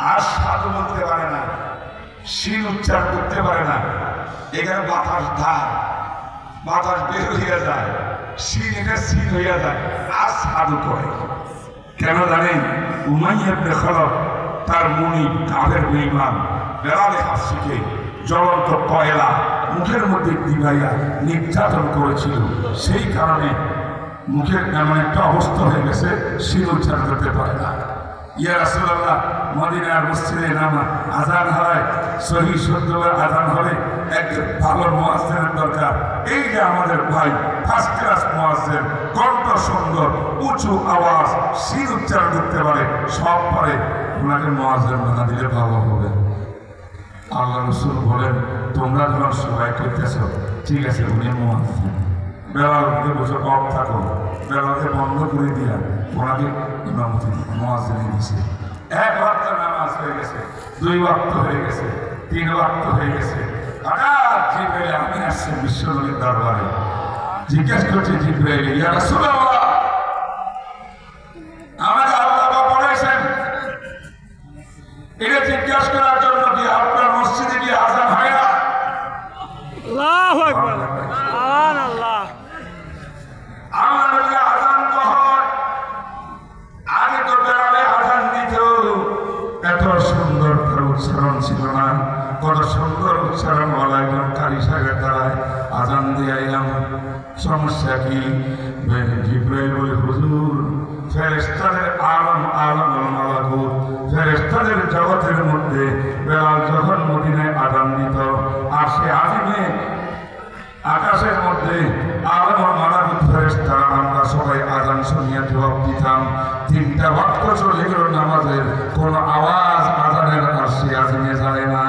আর সাধু বলতে পারে না, শিল উচ্চারণ করতে পারে না। এখানে বাতাস ধার, বাতাস বের হইয়া যায়, শিল এটা শিল হইয়া যায়, আর সাধু কয়। কেন জানেন? উমাইয়া ইবনে খালাফ তার মুনি কাফের বেঈমান বেলালে হাফসিকে জ্বলন্ত কয়লা মুখের মধ্যে দিবাইয়া নির্যাতন করেছিল। সেই কারণে মুখের এমন একটা অবস্থা হয়ে গেছে, শিল উচ্চারণ করতে পারে না। ইয়া রাসূলুল্লাহ, মদিনার মসজিদে নামা আজান হয়, সহি শুদ্ধভাবে আজান হলে একজন ভালো মুয়াজ্জিনের দরকার। এই যে আমাদের ভাই ফার্স্ট ক্লাস মুয়াজ্জিন, কণ্ঠ সুন্দর, উঁচু আওয়াজ, শিল উচ্চারণ করতে পারে, সব পারে, ওনাকে মুয়াজ্জিন বানা দিলে ভালো হবে। আল্লাহ রাসূল বলেন, তোমরা যখন সবাই করতেছ ঠিক আছে, উনি মুয়াজ্জিন, বেলালকে বসে কম থাকো, বেলালকে বন্ধ করে দিয়া ওনাকে ইমামতি মুয়াজ্জিন দিয়েছে। এক ওয়াক্ত নামাজ হয়ে গেছে, 2 ওয়াক্ত হয়ে গেছে, 3 ওয়াক্ত হয়ে গেছে। হঠাৎ জিবরাইল আমিন আসছে বিশ্বনবীর দরবারে, জিজ্ঞেস করছে জিবরাইল, ইয়া রাসূলুল্লাহ, আমাকে আল্লাহ পড়াইছেন, এটা জিজ্ঞেস করার জন্য কি আপনার মসজিদে কি আযান হয় না? আল্লাহু আকবার, সুবহানাল্লাহ। আমার আযান তো হয়, আগে তো বেলালে আযান দিত, এত সুন্দর তার উচ্চারণ ছিল না। কত সুন্দর উচ্চারণ বলা, একজন কারি সাহেবের দ্বারায় আযান দিয়ে আইলাম, সমস্যা কি? জিবরাইল বলে, হুজুর, ফেরেশতাদের আলম আলমুল মালাকুত, ফেরেশতাদের জগতের মধ্যে বেলাল যখন মদিনায় আযান দিত, আর সে আজিমে আকাশের মধ্যে আলমুল মালাকুত ফেরেশতারা আমরা সবাই আযান শুনিয়া জবাব দিতাম। 3টা ওয়াক্ত চলে গেল নামাজের, কোন আওয়াজ আযানের আর সে আজিমে যায় না।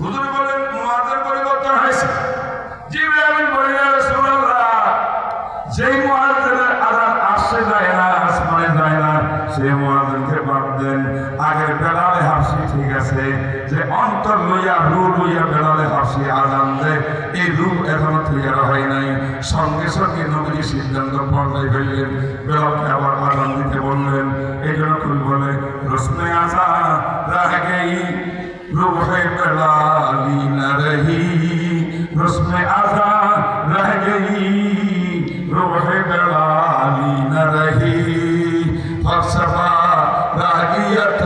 হুজুর বলেন, মুয়াজ্জিন পরিবর্তন হয়েছে। জিবরাইল বলেন, ইয়া রাসূলুল্লাহ, যেই মুয়াজ্জিনের আযান আসে যায় না, আসমানে যায় না, সেই মুয়াজ্জিনকে বাদ দেন। আগের বেলালে হাফসি ঠিক আছে, যে অন্তর লইয়া রু লইয়া বেলালে হাফসি আযান দেয়, এই রু এখনো তৈরি হয় নাই। সঙ্গে সঙ্গে নবীজি সিদ্ধান্ত পর্যায়ে ফেললেন, বেলালকে আবার আযান দিতে বললেন। এই জন্য কবি বলে, রসমে আযান রাহ গই রূহে বেলালি না রহি, রসমে আযান রাহ গই রূহে বেলালি না রহি, ফলসফা রাগিয়ত